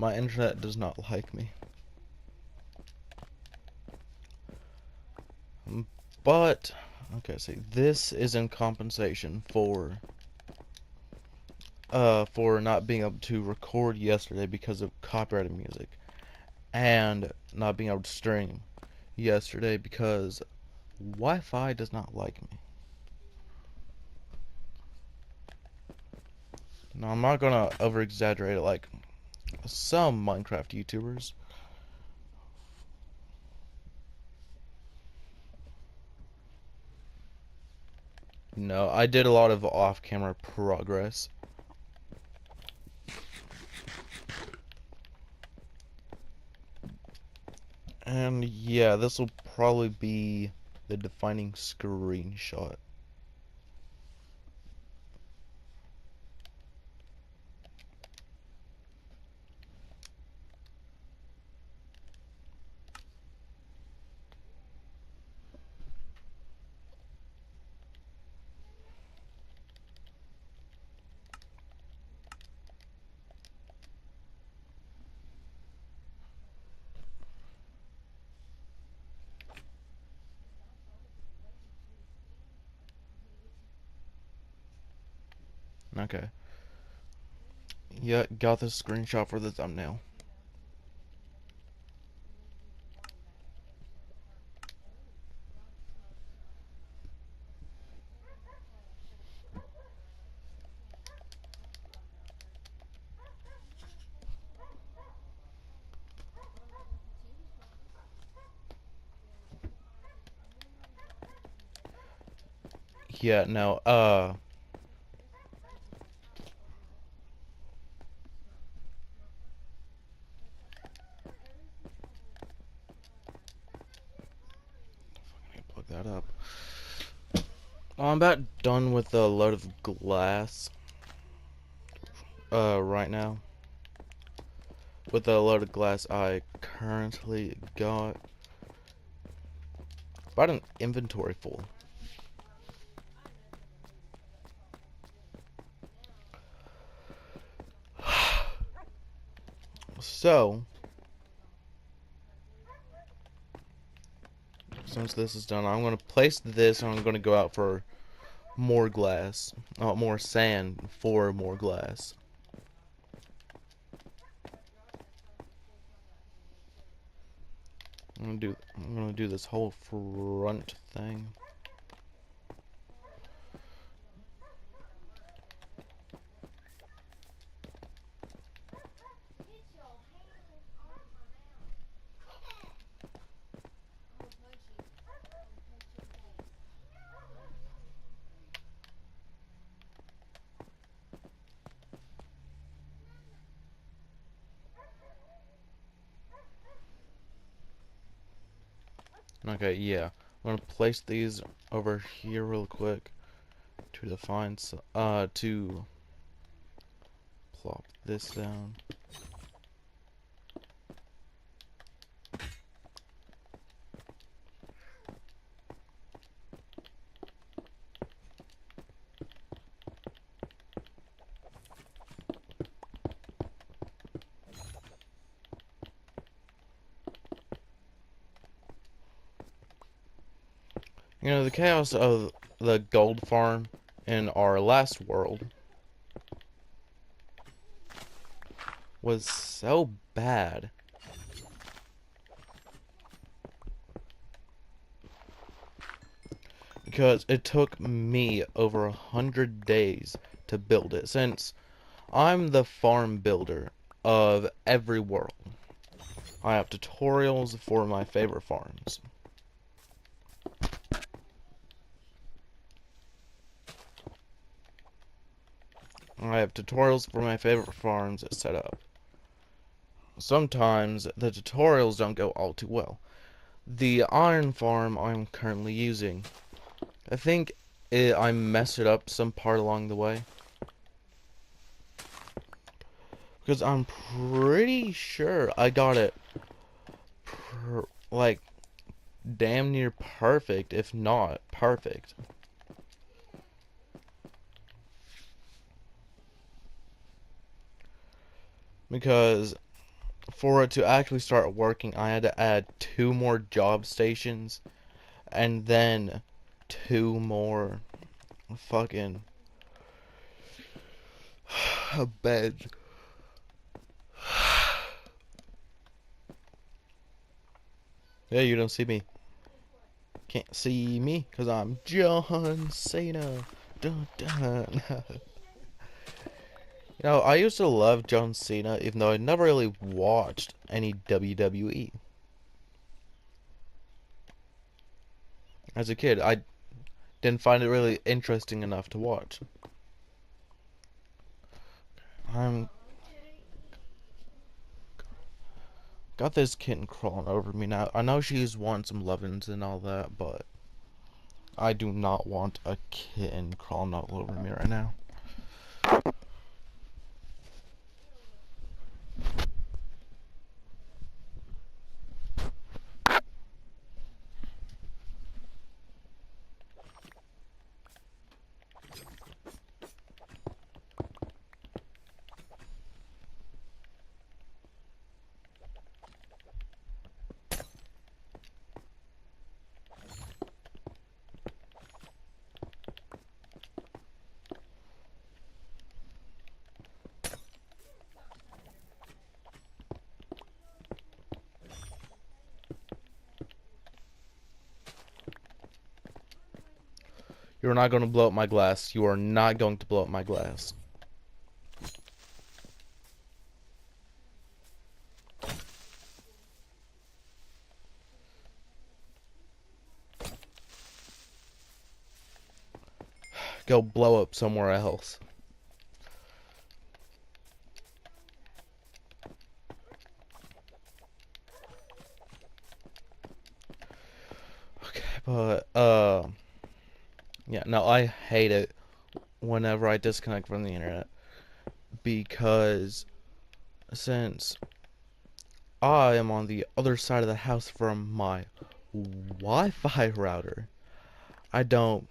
My internet does not like me. But, okay, see, this is in compensation for not being able to record yesterday because of copyrighted music, and not being able to stream yesterday because Wi-Fi does not like me. Now, I'm not gonna over-exaggerate it like some Minecraft YouTubers. No, I did a lot of off-camera progress. And yeah, this will probably be the defining screenshot. Okay. Yeah, got the screenshot for the thumbnail. Yeah, no, plug that up. I'm about done with the load of glass, right now. With the load of glass I currently got. About an inventory full. So, since this is done, I'm going to place this and I'm going to go out for more glass. More sand for more glass. I'm gonna do this whole front thing. Okay, yeah. I'm gonna place these over here real quick to define, to plop this down. You know, the chaos of the gold farm in our last world was so bad. Because it took me over 100 days to build it, since I'm the farm builder of every world. I have tutorials for my favorite farms. I have tutorials for my favorite farms set up. Sometimes the tutorials don't go all too well. The iron farm I'm currently using, I think I messed it up some part along the way. Because I'm pretty sure I got it like damn near perfect, if not perfect. Because For it to actually start working, I had to add 2 more job stations and then 2 more fucking beds. Yeah, you don't see me. Can't see me because I'm John Cena. Dun, dun. I used to love John Cena, even though I never really watched any WWE. As a kid, I didn't find it really interesting enough to watch. I'm got this kitten crawling over me now. I know she's wanting some lovin's and all that, but I do not want a kitten crawling all over me right now. You're not going to blow up my glass. You are not going to blow up my glass. Go blow up somewhere else. Okay, but, yeah, no, I hate it whenever I disconnect from the internet. Because since I am on the other side of the house from my Wi-Fi router, I don't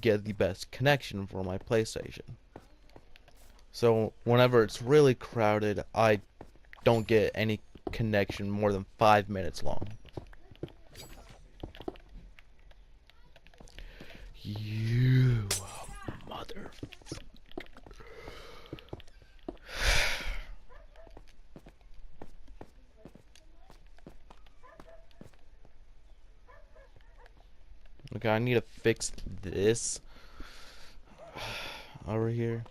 get the best connection for my PlayStation. So whenever it's really crowded, I don't get any connection more than 5 minutes long. You mother. Okay, I need to fix this over here.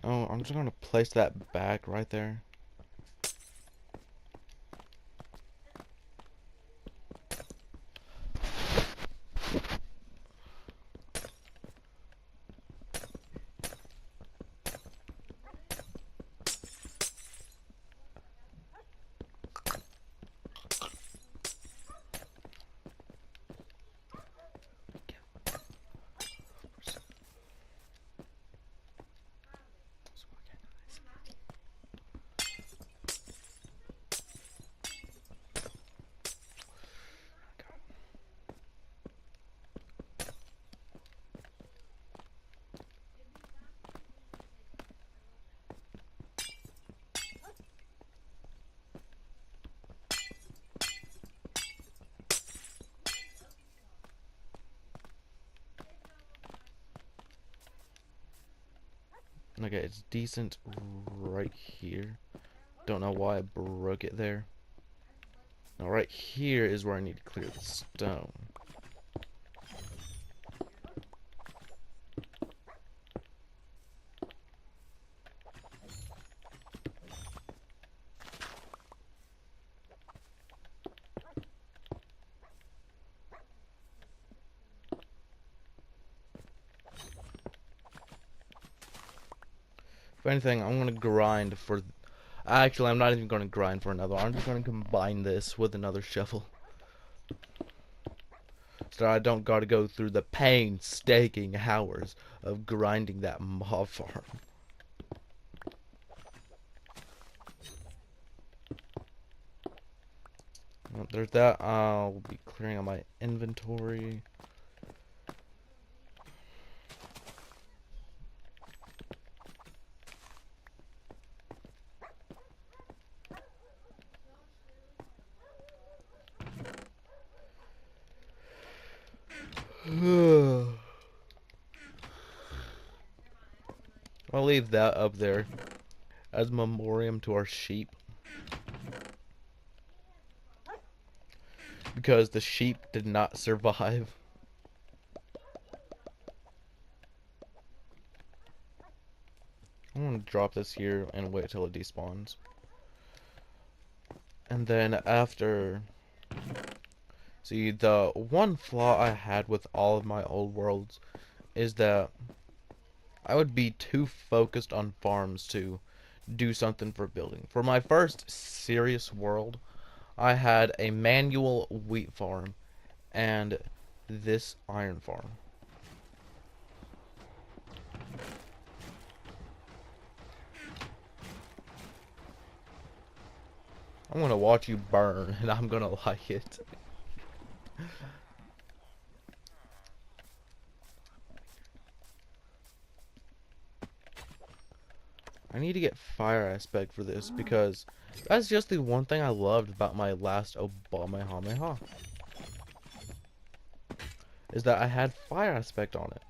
Oh, I'm just gonna place that back right there. Okay, it's decent right here. Don't know why I broke it there. Now right here is where I need to clear the stone. If anything, I'm gonna grind for Actually, I'm not even going to grind for another. I'm just going to combine this with another shovel. So I don't got to go through the painstaking hours of grinding that mob farm. Well, there's that. I'll be clearing out my inventory. I'll leave that up there as a memoriam to our sheep. Because the sheep did not survive. I'm gonna drop this here and wait till it despawns. And then after... See, the one flaw I had with all of my old worlds is that I would be too focused on farms to do something for building. For my first serious world, I had a manual wheat farm and this iron farm. I'm gonna watch you burn and I'm gonna like it. I need to get fire aspect for this because that's just the one thing I loved about my last Obamehameha. Is that I had fire aspect on it.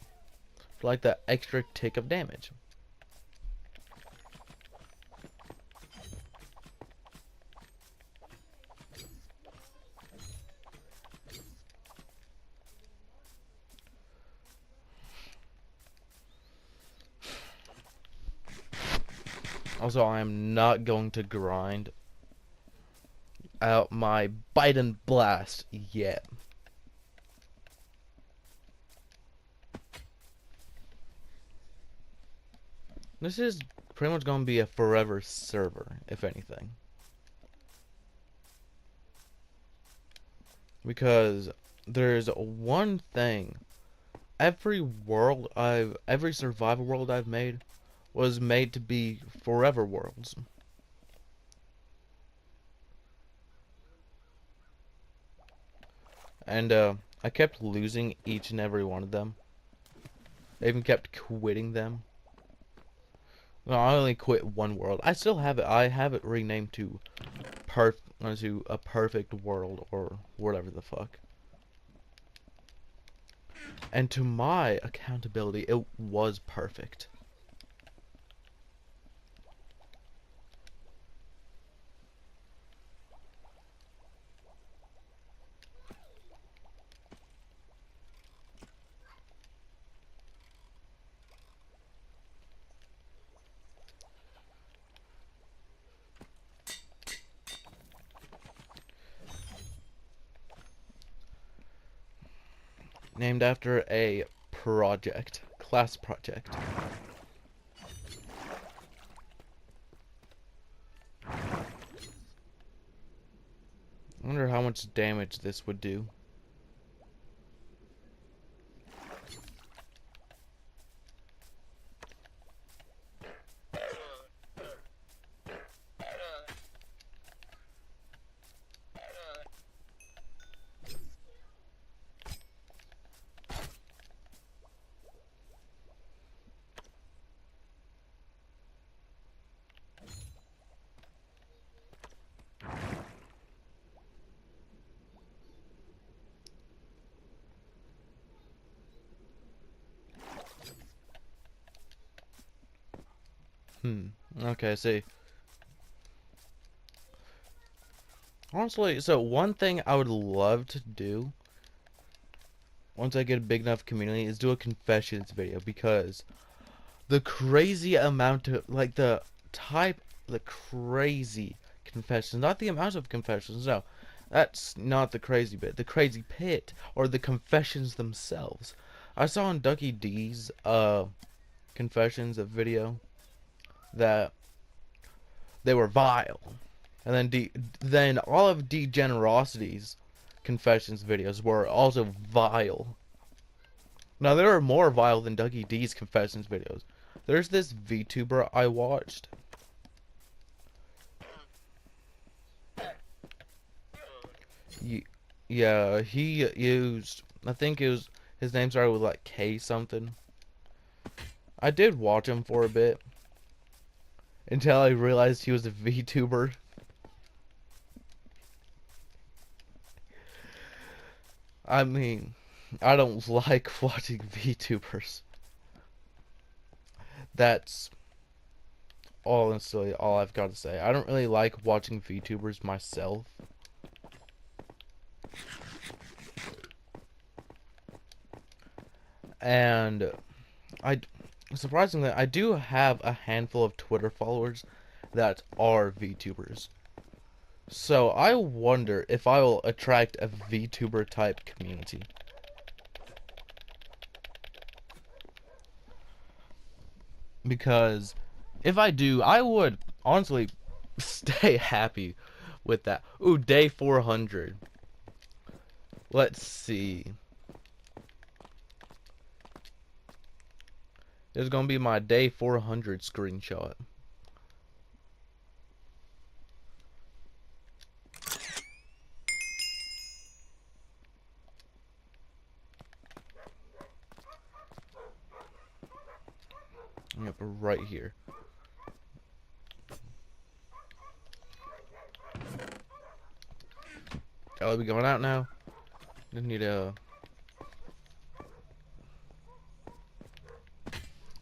For like that extra tick of damage. Also, I am not going to grind out my bite and blast yet. This is pretty much going to be a forever server, if anything. Because there's one thing. Every survival world I've made was made to be forever worlds. And I kept losing each and every one of them. I even kept quitting them. Well, I only quit one world. I still have it. I have it renamed to a perfect world or whatever the fuck. And to my accountability, it was perfect. Named after a class project. I wonder how much damage this would do. Okay, see. Honestly, so one thing I would love to do once I get a big enough community is do a confessions video because the crazy amount of the crazy confessions, not the amount of confessions, no. That's not the crazy bit. The crazy pit or the confessions themselves. I saw on Ducky D's confessions a video that They were vile. And then all of DeGenerosity's confessions videos were also vile. Now, there are more vile than Dougie D's confessions videos. There's this VTuber I watched. Yeah, he used, I think his name started with like K something. I did watch him for a bit until I realized he was a VTuber. I mean, I don't like watching VTubers. That's honestly all I've got to say. I don't really like watching VTubers myself. And surprisingly, I do have a handful of Twitter followers that are VTubers. So I wonder if I will attract a VTuber type community. Because if I do, I would honestly stay happy with that. Ooh, day 400. Let's see. This is gonna be my day 400 screenshot. Yep, right here. Oh, are we going out now? I need a...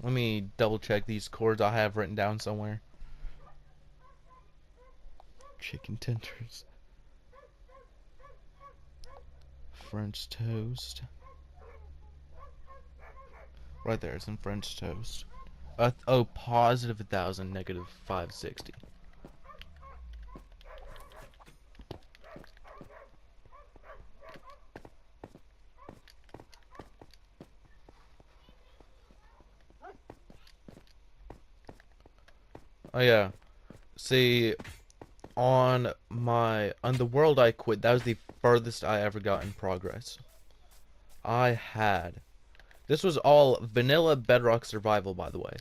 Let me double check these chords I have written down somewhere. Chicken tenders. French toast. Right there, it's in French toast. Oh, positive 1,000, negative 560. Oh yeah. See, on the world I quit, that was the furthest I ever got in progress. This was all vanilla Bedrock survival, by the way.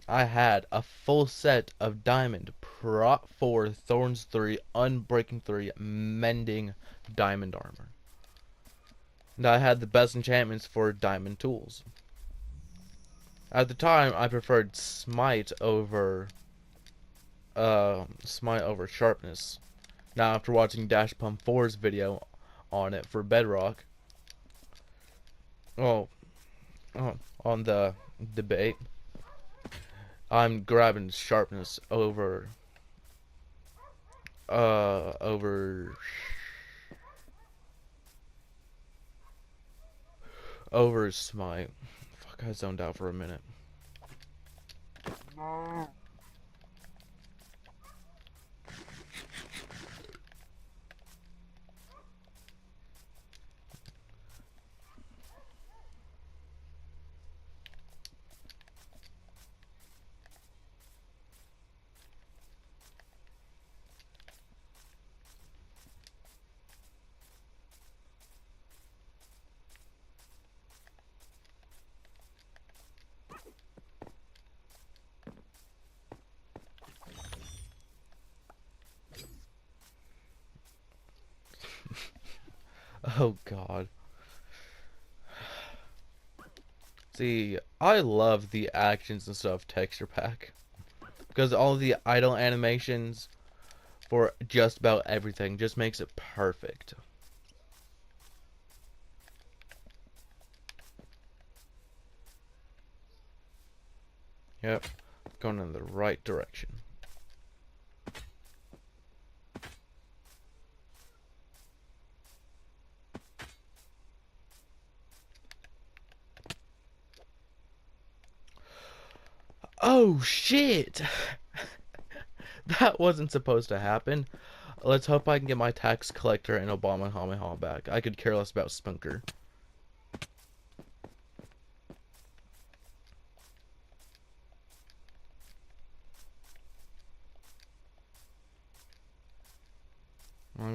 I had a full set of diamond, prot 4, thorns 3, unbreaking 3, mending diamond armor. And I had the best enchantments for diamond tools. At the time, I preferred smite over sharpness. Now, after watching Dash Pump 4's video on it for Bedrock, oh, on the debate, I'm grabbing sharpness over smite. Fuck, I zoned out for a minute. Oh god. See, I love the actions and stuff texture pack. Because all of the idle animations for just about everything just makes it perfect. Yep, going in the right direction. Oh shit! That wasn't supposed to happen. Let's hope I can get my tax collector and Obama Hameha back. I could care less about Spunker.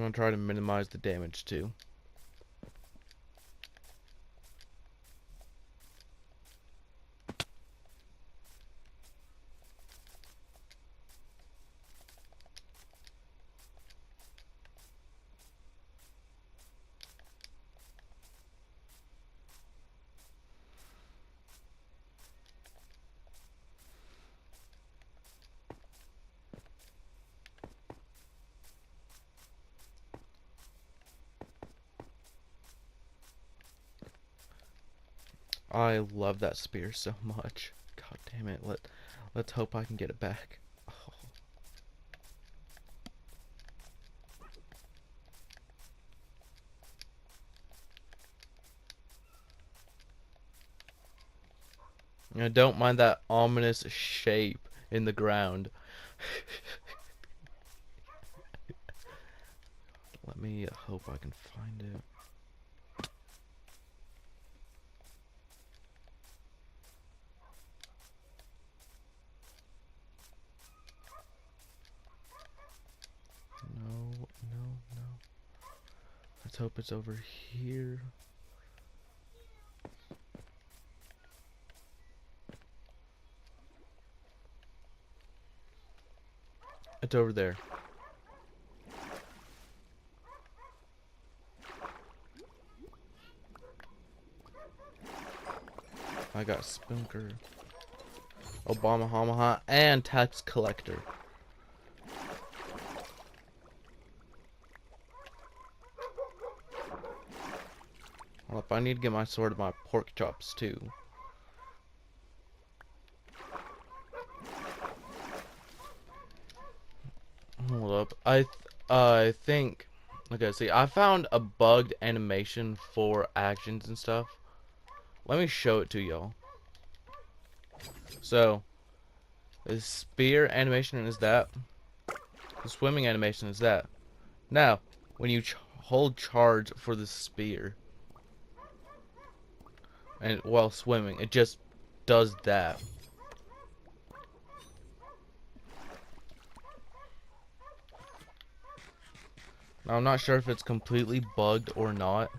gonna try to minimize the damage too. I love that spear so much. God damn it. Let's hope I can get it back. Oh. I don't mind that ominous shape in the ground. Let me hope I can find it. No, no, no. Let's hope it's over here. It's over there. I got Spinker, Obama Hamaha, and Tax Collector. Well, if I need to get my sword of my pork chops too. Hold up. I think. Okay, see, I found a bugged animation for actions and stuff. Let me show it to y'all. So, the spear animation is that. The swimming animation is that. Now, when you hold charge for the spear, and while swimming, it just does that. Now, I'm not sure if it's completely bugged or not.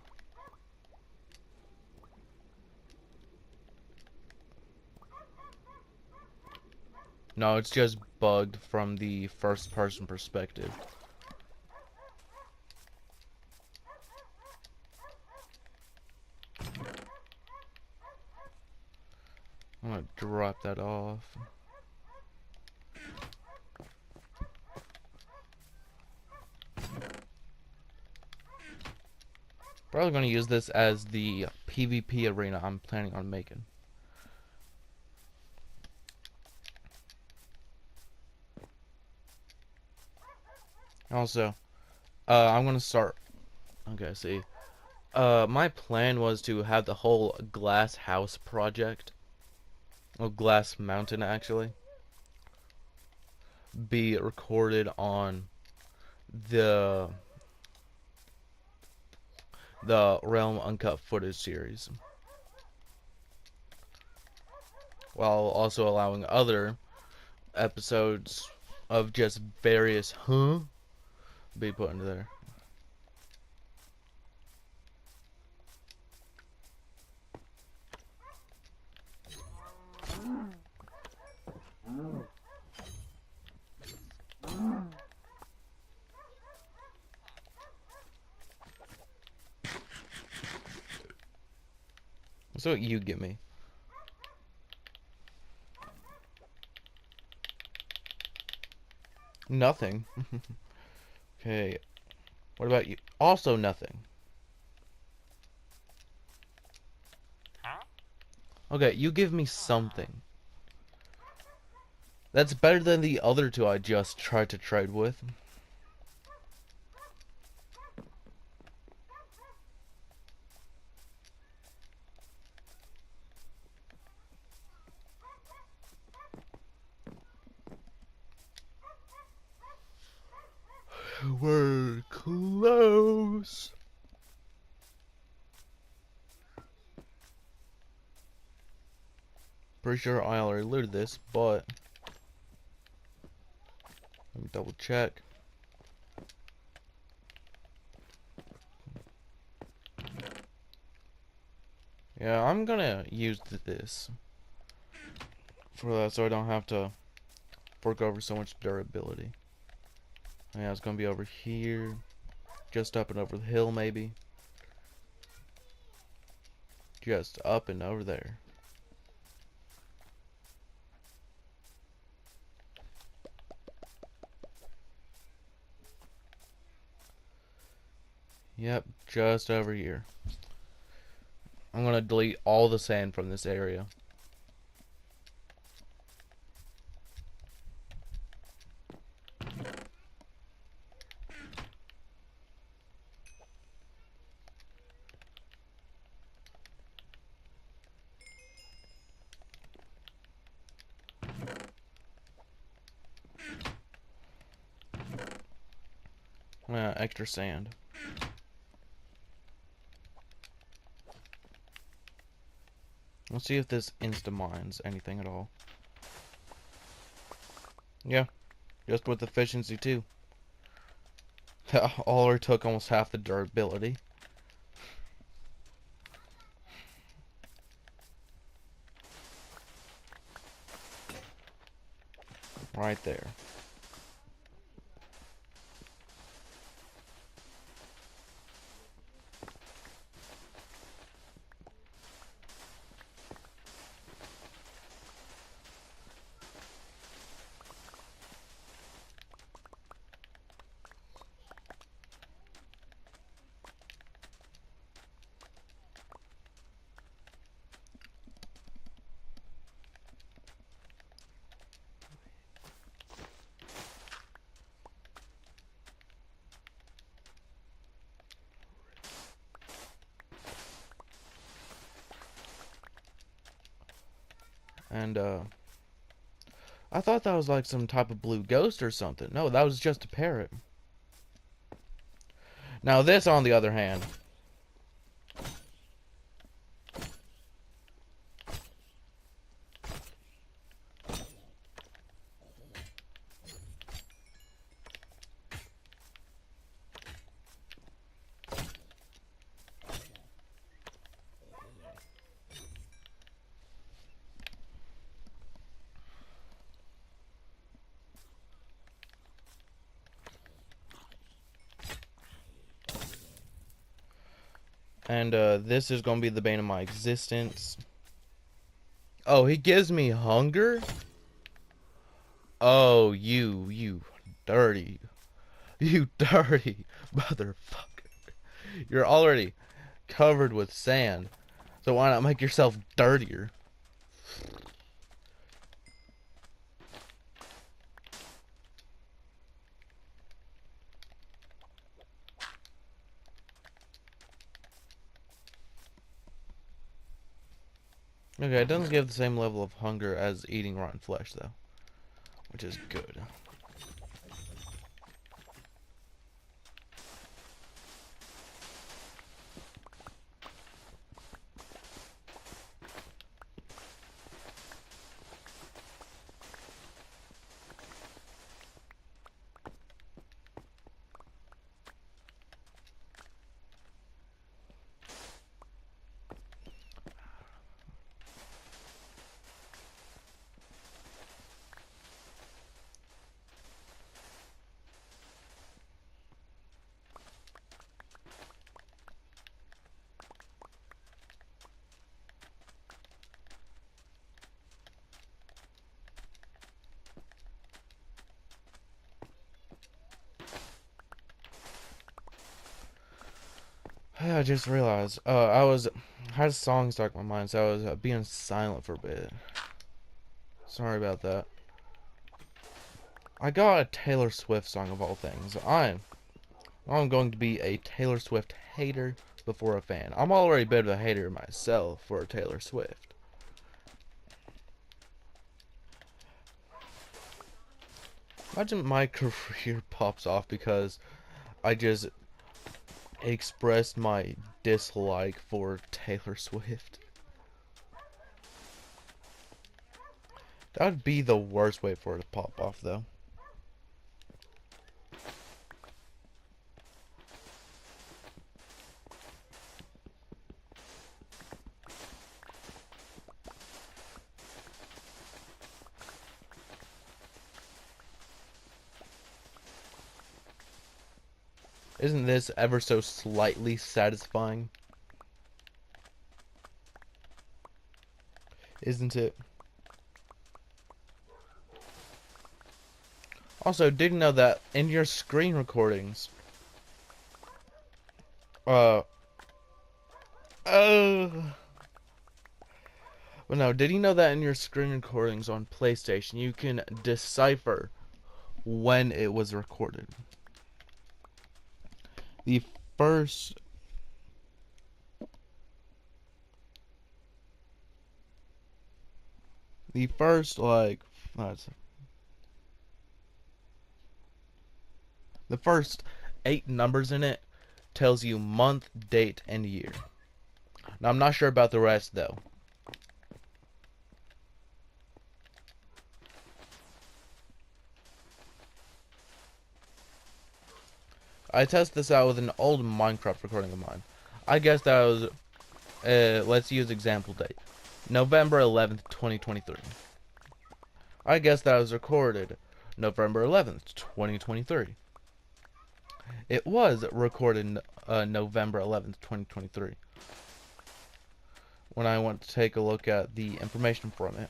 No, it's just bugged from the first person perspective. I'm gonna drop that off. Probably gonna use this as the PvP arena I'm planning on making. Also, I'm gonna start. Okay, see. My plan was to have the whole glass house project, well, glass mountain actually, be recorded on the Realm Uncut footage series, while also allowing other episodes of just various be put into there. So what you give me? Nothing. Okay. What about you? Also nothing. Okay, you give me something. That's better than the other two I just tried to trade with. We're close. Pretty sure I already looted this, but let me double check. Yeah, I'm gonna use this for that so I don't have to fork over so much durability. Yeah, it's gonna be over here, just up and over the hill maybe. Just up and over there. Yep, just over here. I'm gonna delete all the sand from this area. Extra sand. Let's see if this insta-mines anything at all. Yeah, just with efficiency too. All it took almost half the durability. Right there. And I thought that was like some type of blue ghost or something. No, that was just a parrot. Now this, on the other hand. And this is gonna be the bane of my existence. Oh, he gives me hunger? Oh, you dirty. You dirty motherfucker. You're already covered with sand. So why not make yourself dirtier? Okay, it doesn't give the same level of hunger as eating rotten flesh, though. Which is good. I just realized, I had a song stuck in my mind, so I was being silent for a bit. Sorry about that. I got a Taylor Swift song of all things. I'm going to be a Taylor Swift hater before a fan. I'm already a bit of a hater myself for Taylor Swift. Imagine my career pops off because I just expressed my dislike for Taylor Swift. That would be the worst way for it to pop off, though. Isn't this ever so slightly satisfying? Isn't it? Also, did you know that in your screen recordings, uh, oh, well, no, did you know that in your screen recordings on PlayStation, you can decipher when it was recorded? The first, the first, like, the first 8 numbers in it tells you month, date, and year. Now, I'm not sure about the rest, though. I tested this out with an old Minecraft recording of mine. I guess that was, let's use example date. November 11th, 2023. I guess that was recorded November 11th, 2023. It was recorded November 11th, 2023. When I went to take a look at the information from it.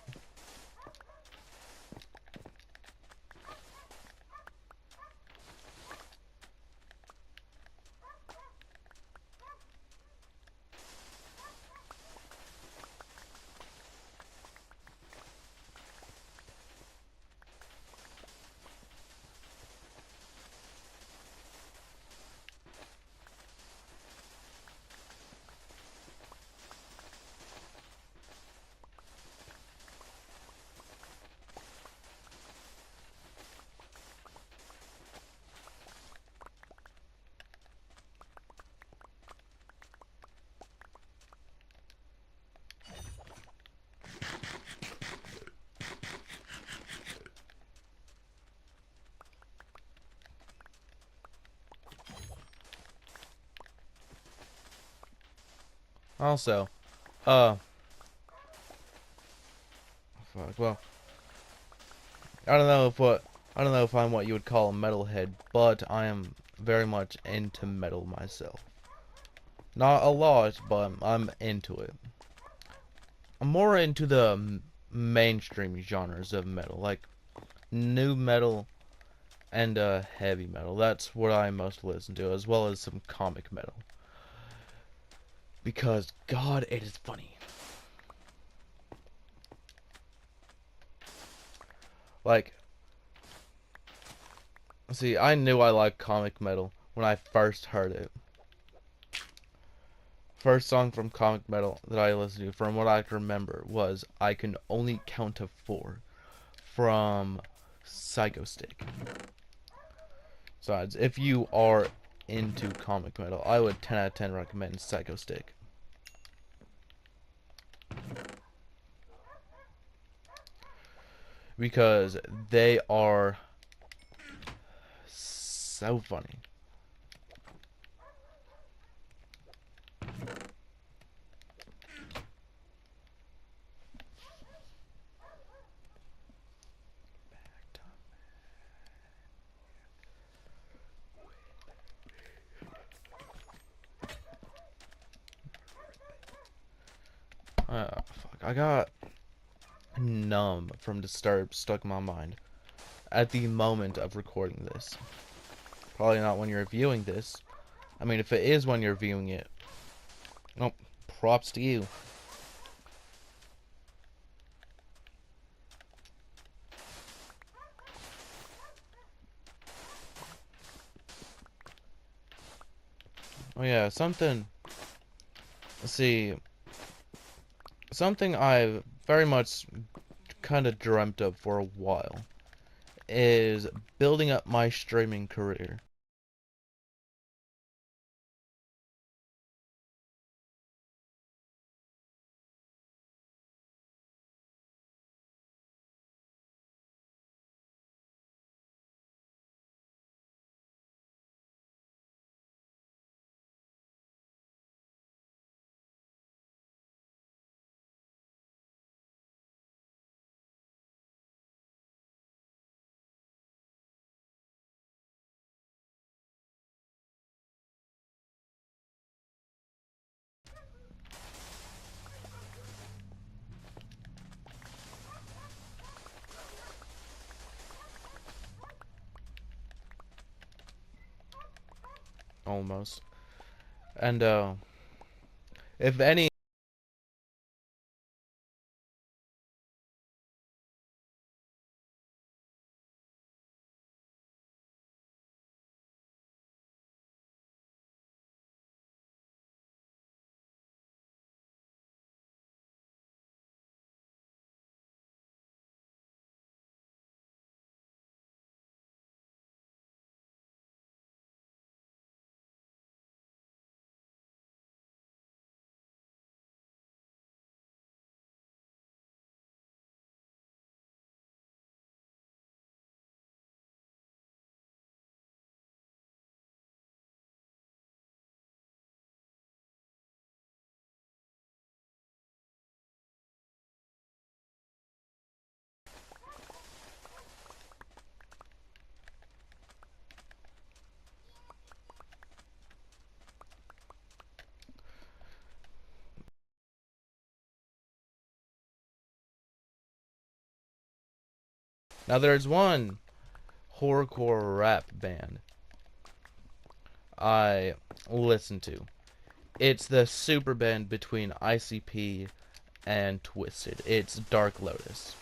Also, uh, fuck, well, I don't know if what I don't know if I'm what you would call a metalhead, but I am very much into metal myself. Not a lot, but I'm into it. I'm more into the mainstream genres of metal, like new metal and heavy metal. That's what I most listen to, as well as some comic metal. Because, God, it is funny. Like, see, I knew I liked comic metal when I first heard it. First song from comic metal that I listened to, from what I can remember, was I Can Only Count to Four from Psycho Stick. Besides, if you are into comic metal, I would 10 out of 10 recommend Psycho Stick. Because they are so funny. Fuck, I got numb from Disturbed stuck in my mind at the moment of recording this. Probably not when you're viewing this. I mean, if it is when you're viewing it, oh, props to you. Oh yeah, something. Let's see. Something I've very much kind of dreamt of for a while is building up my streaming career. almost. And if any now there's one horrorcore rap band I listen to. It's the super band between ICP and Twisted. It's Dark Lotus.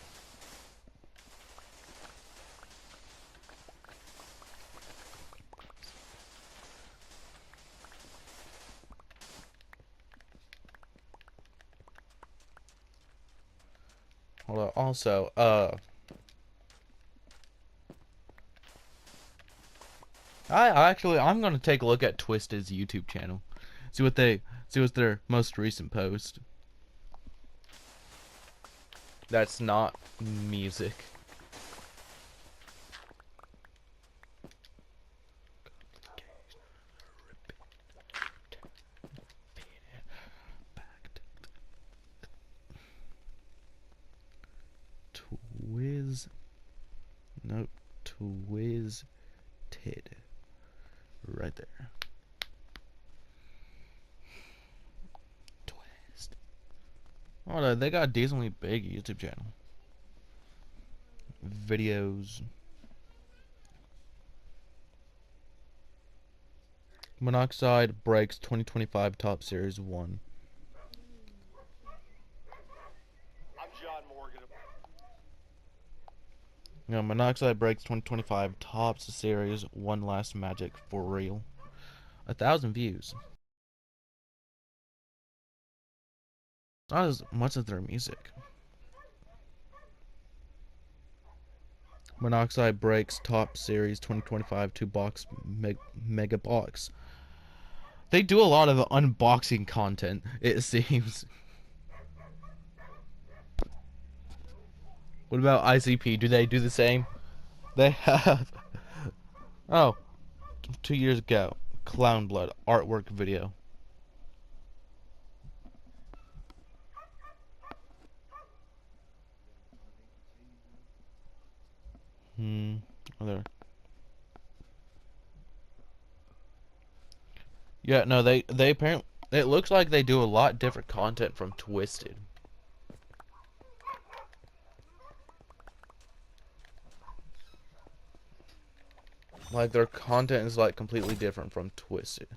Hold on. Also, I'm gonna take a look at Twisted's YouTube channel. See what's their most recent post. That's not music. Twiz. No, Twisted. Right there. Twist. Oh, they got a decently big YouTube channel. Videos. Monoxide breaks 2025 top series 1. You know, Monoxide breaks 2025 tops series 1 last magic for real. 1,000 views. Not as much as their music. Monoxide breaks top series 2025 2-box mega box. They do a lot of unboxing content, it seems. What about ICP? Do they do the same? They have. Oh, 2 years ago. Clown Blood artwork video. Other. Yeah, no, they apparently, it looks like they do a lot different content from Twisted. Like their content is like completely different from Twisted.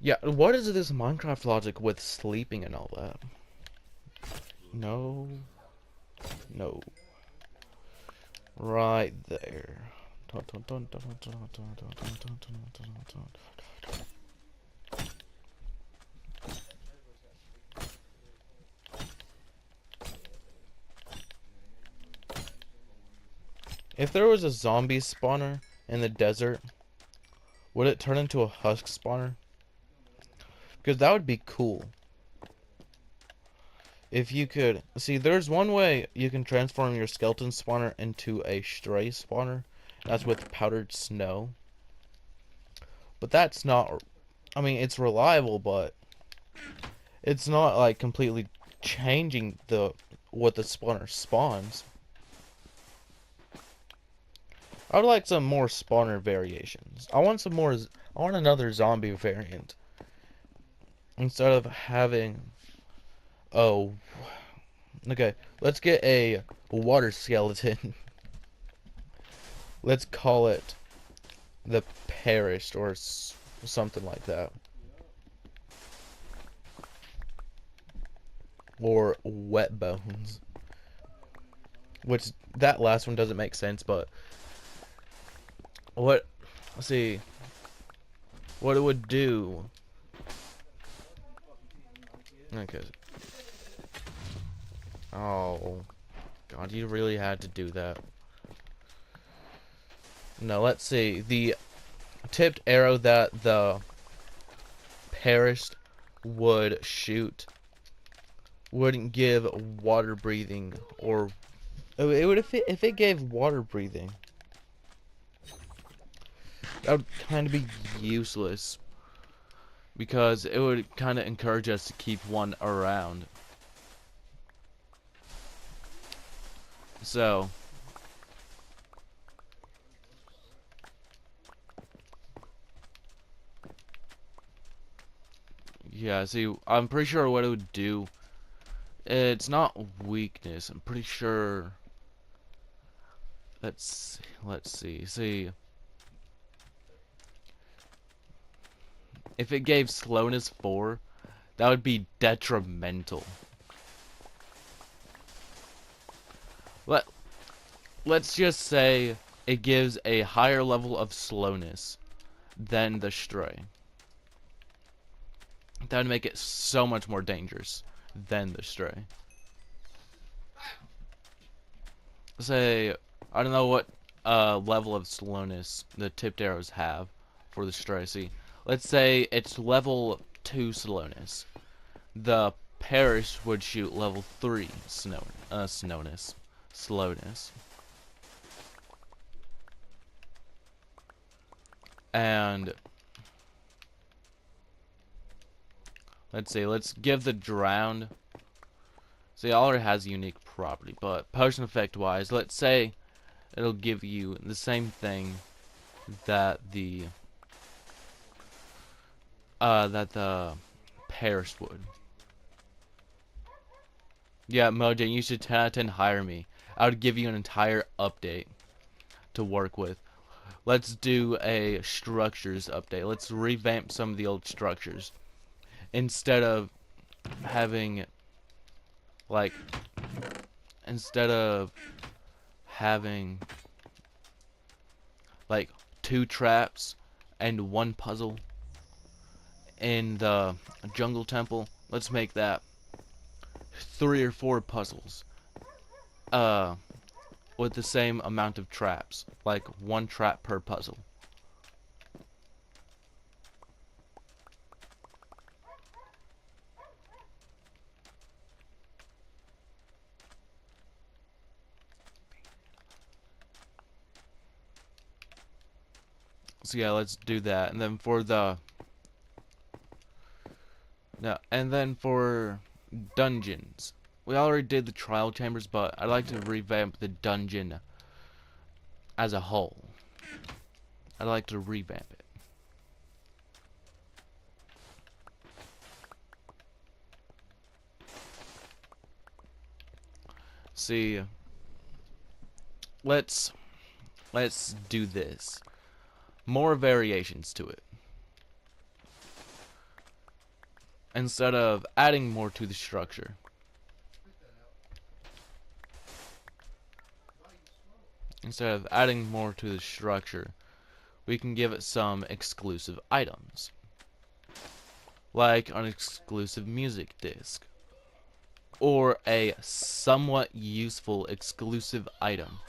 Yeah, what is this Minecraft logic with sleeping and all that? No. No. Right there. If there was a zombie spawner in the desert, would it turn into a husk spawner? Because that would be cool. If you could... See, there's one way you can transform your skeleton spawner into a stray spawner. That's with powdered snow. But that's not I mean, it's reliable, but it's not like completely changing what the spawner spawns. I would like some more spawner variations. I want another zombie variant instead of having. Oh, okay. Let's get a water skeleton. Let's call it the Perished or something like that. Or Wet Bones. Which, that last one doesn't make sense, but let's see what it would do. Okay. Oh, God, you really had to do that. No, let's see. The tipped arrow that the Perished would shoot wouldn't give water breathing, or it would if it gave water breathing. That would kind of be useless because it would kind of encourage us to keep one around. So yeah, see, I'm pretty sure what it would do. It's not weakness. I'm pretty sure. Let's see. See, if it gave slowness 4, that would be detrimental. Let's just say it gives a higher level of slowness than the Stray. That would make it so much more dangerous than the Stray. Say, I don't know what level of slowness the tipped arrows have for the Stray. See, let's say it's level 2 slowness. The Perish would shoot level 3 slowness. And let's see, let's give the Drowned. See, it already has a unique property, but potion effect wise, let's say it'll give you the same thing that the Perish would. Yeah, Mojang, you should 10 out of 10 hire me. I would give you an entire update to work with. Let's do a structures update. Let's revamp some of the old structures. Instead of having, like, like 2 traps and 1 puzzle in the jungle temple, let's make that 3 or 4 puzzles with the same amount of traps, like 1 trap per puzzle. So yeah, let's do that. And then for dungeons, we already did the trial chambers, but I'd like to revamp the dungeon as a whole. I'd like to revamp it. See, let's do this. More variations to it. Instead of adding more to the structure. Instead of adding more to the structure, we can give it some exclusive items. Like an exclusive music disc. Or a somewhat useful exclusive item.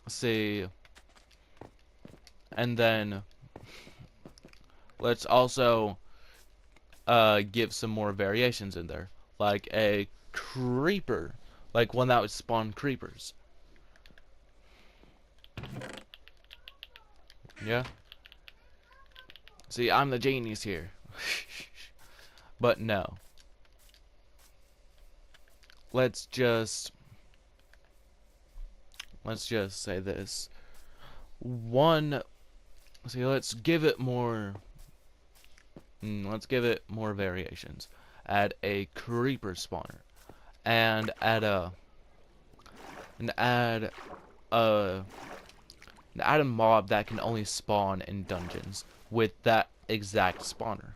See, and then let's also give some more variations in there, like a creeper, like one that would spawn creepers. Yeah, See, I'm the genius here. But no. Let's just say this. One, see, let's give it more variations. Add a creeper spawner and add a a add a mob that can only spawn in dungeons with that exact spawner.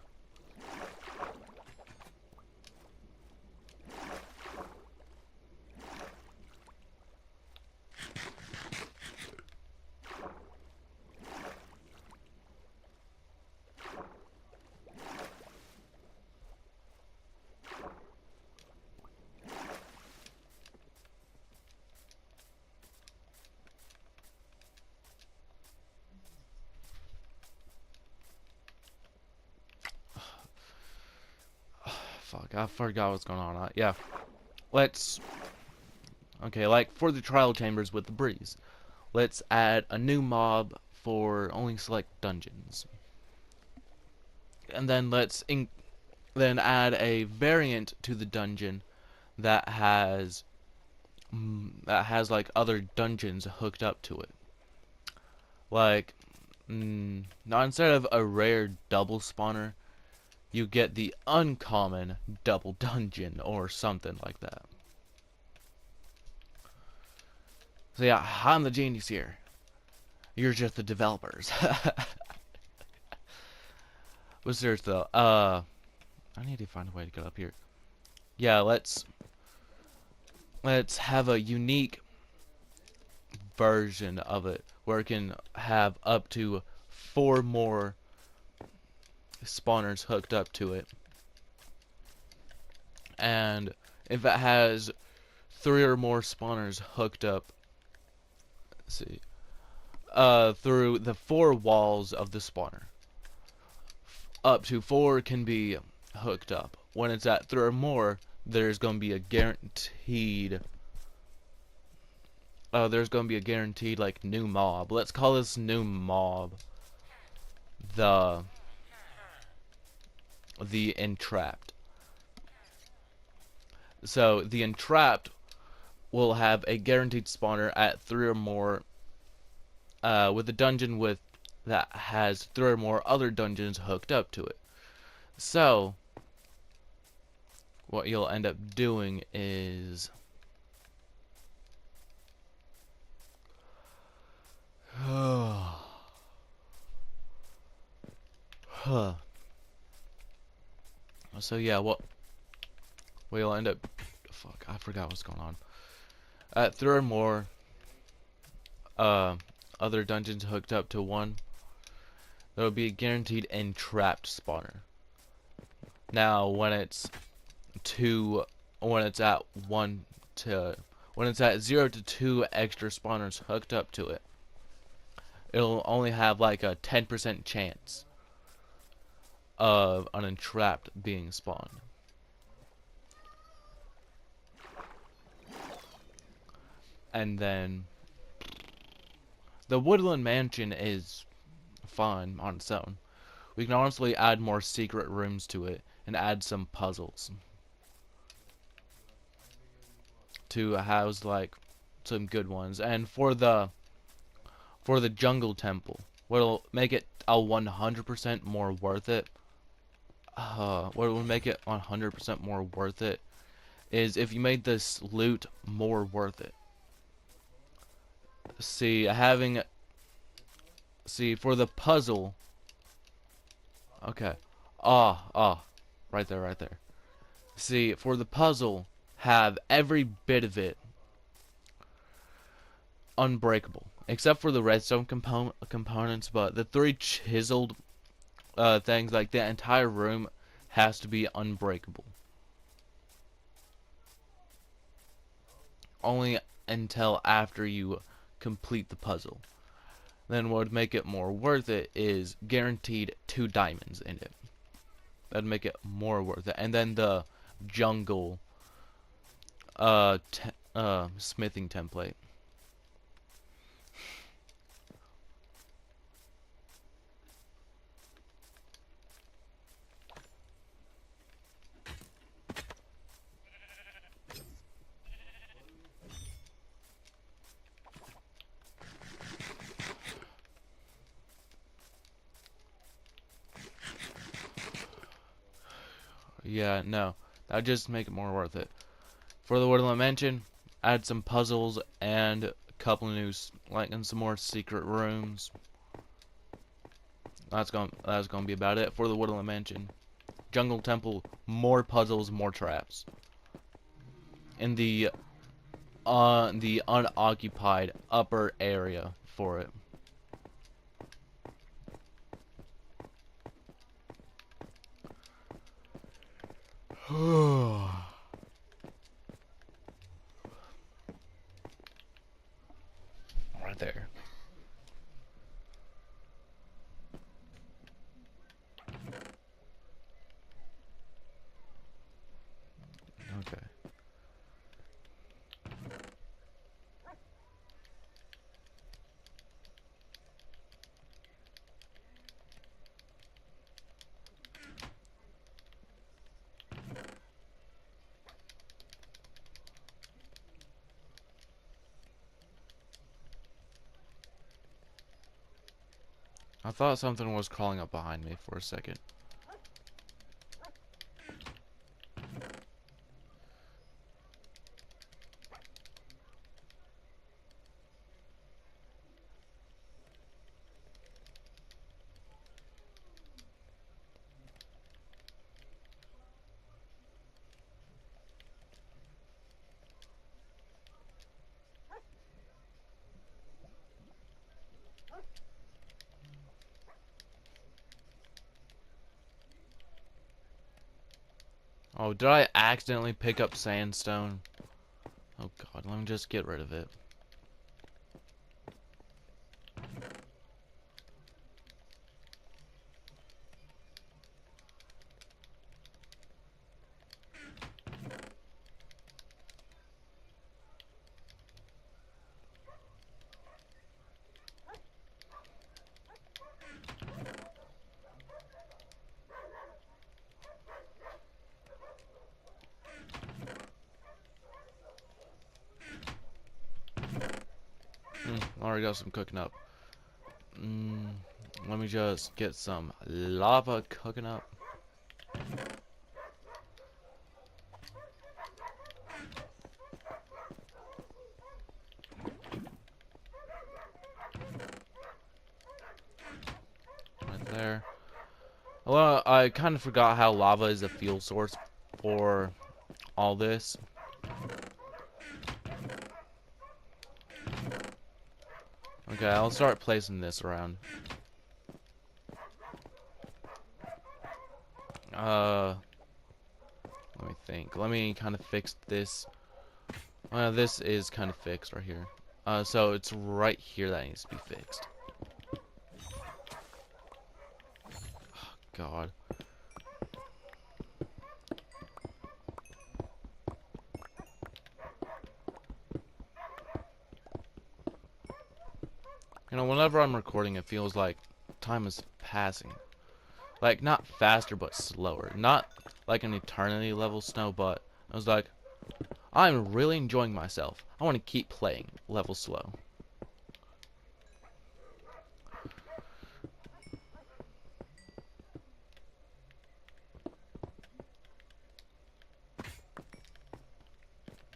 Fuck, I forgot what's going on. Yeah. Let's... Okay, like for the trial chambers with the breeze. Let's add a new mob for only select dungeons. And then then add a variant to the dungeon that has like other dungeons hooked up to it. Like now instead of a rare double spawner, you get the uncommon double dungeon or something like that. So yeah, I'm the genius here. You're just the developers. But seriously though, I need to find a way to get up here. Yeah, let's have a unique version of it where it can have up to 4 more spawners hooked up to it. And if it has 3 or more spawners hooked up, let's see, through the 4 walls of the spawner, up to 4 can be hooked up. When it's at 3 or more, there's going to be a guaranteed like new mob. Let's call this new mob the entrapped. So the entrapped will have a guaranteed spawner at 3 or more with a dungeon that has 3 or more other dungeons hooked up to it. So what you'll end up doing is so yeah, what you'll end up, fuck, I forgot what's going on. At 3 or more other dungeons hooked up to one, there will be a guaranteed entrapped spawner. Now when it's at 0 to 2 extra spawners hooked up to it, it'll only have like a 10% chance of an entrapped being spawned. And then the Woodland Mansion is fine on its own. We can honestly add more secret rooms to it and add some puzzles to house like some good ones. And for the jungle temple, what'll make it a 100% more worth it, what will make it 100% more worth it is if you made this loot more worth it. See, for the puzzle, okay, right there. See, for the puzzle, have every bit of it unbreakable, except for the redstone components. But the 3 chiseled things, like the entire room, has to be unbreakable. Only until after you complete the puzzle. Then what would make it more worth it is guaranteed 2 diamonds in it. That'd make it more worth it. And then the jungle smithing template. Yeah, no. That would just make it more worth it. For the Woodland Mansion, add some puzzles and a couple of new, and some more secret rooms. That's gonna be about it for the Woodland Mansion. Jungle Temple, more puzzles, more traps. In the unoccupied upper area for it. Right there. Okay. I thought something was crawling up behind me for a second. Oh, did I accidentally pick up sandstone? Oh god, let me just get rid of it. Already got some cooking up. Let me just get some lava cooking up. Right there. Well, I kind of forgot how lava is a fuel source for all this. Okay, I'll start placing this around. Let me think. Let me kind of fix this. This is kind of fixed right here. So it's right here that needs to be fixed. Oh, God. You know, whenever I'm recording, it feels like time is passing. Like, not faster, but slower. Not like an eternity level snow, but I was like, I'm really enjoying myself. I want to keep playing level slow.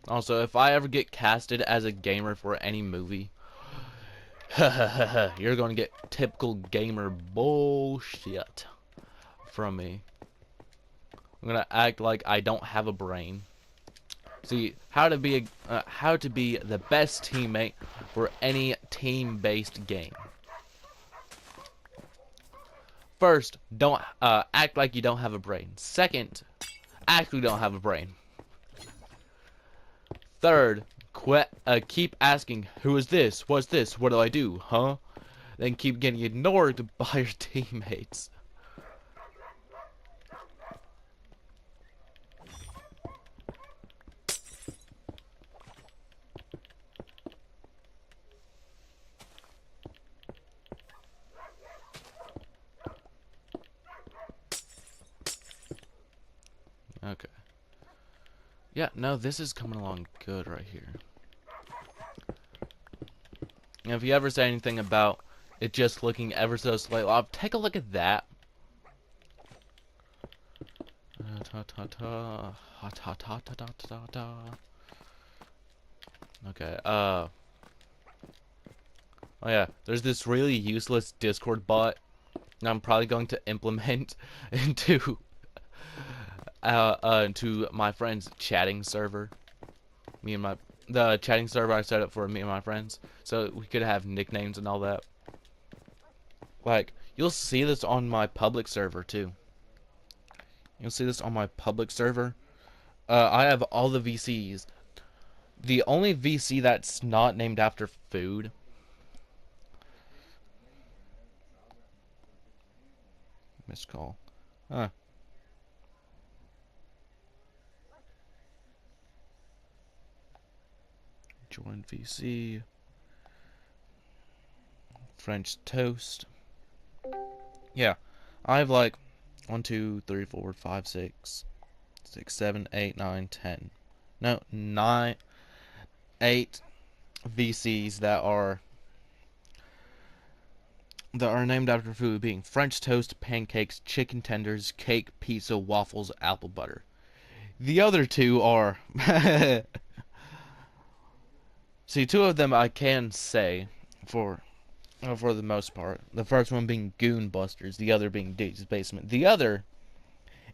Also, if I ever get casted as a gamer for any movie, you're gonna get typical gamer bullshit from me. I'm gonna act like I don't have a brain. See, how to be the best teammate for any team-based game. First, don't act like you don't have a brain. Second, actually don't have a brain. Third, keep asking, who is this? What's this? What do I do? Huh? Then keep getting ignored by your teammates. Okay. Yeah, no, this is coming along good right here. Now, if you ever say anything about it just looking ever so slightly off, take a look at that. ta ta ha ta ta ta ta ta ta. Okay, oh yeah, there's this really useless Discord bot that I'm probably going to implement into my friend's chatting server. The chatting server I set up for me and my friends, so we could have nicknames and all that. Like, you'll see this on my public server too. You'll see this on my public server. I have all the VCs. The only VC that's not named after food. Missed call. Huh. Join VC. French toast. Yeah. I have like 1, 2, 3, 4, 5, 6, 7, 8, 9, 10. No, 9, 8 VCs that are named after food, being French toast, pancakes, chicken tenders, cake, pizza, waffles, apple butter. The other two are see, two of them I can say for the most part. The first one being Goon Busters, the other being Dave's Basement. The other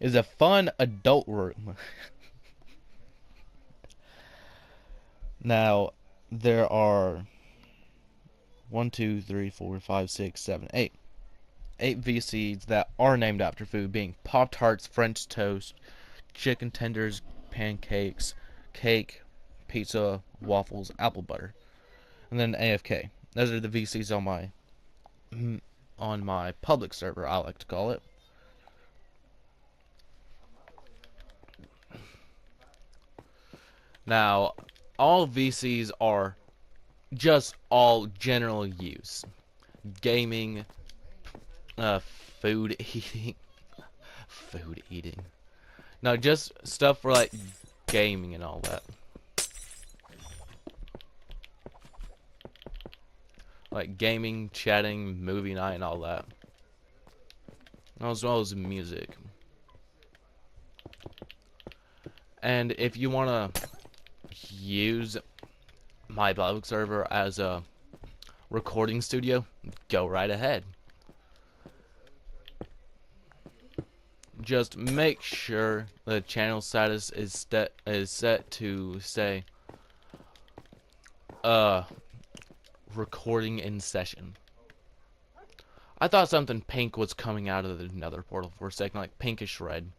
is a fun adult room. Now, there are 1, 2, 3, 4, 5, 6, 7, 8. 8 VCs that are named after food, being Pop-Tarts, French toast, chicken tenders, pancakes, cake, pizza, waffles, apple butter. And then AFK. Those are the VCs on my public server, I like to call it. Now, all VCs are just all general use. Gaming, food eating. Food eating. No, just stuff for like gaming and all that. Like gaming, chatting, movie night, and all that. As well as music. And if you want to use my public server as a recording studio, go right ahead. Just make sure the channel status is set to say recording in session. I thought something pink was coming out of the nether portal for a second, like pinkish red.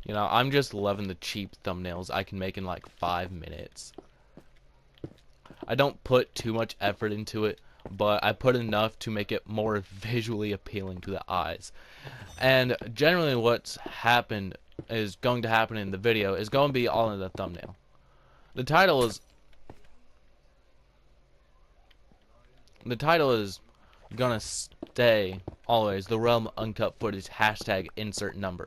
You know, I'm just loving the cheap thumbnails I can make in like 5 minutes. I don't put too much effort into it, but I put enough to make it more visually appealing to the eyes. And generally what's going to happen in the video is going to be all in the thumbnail. The title is gonna stay always the Realm Uncut Footage #insert number.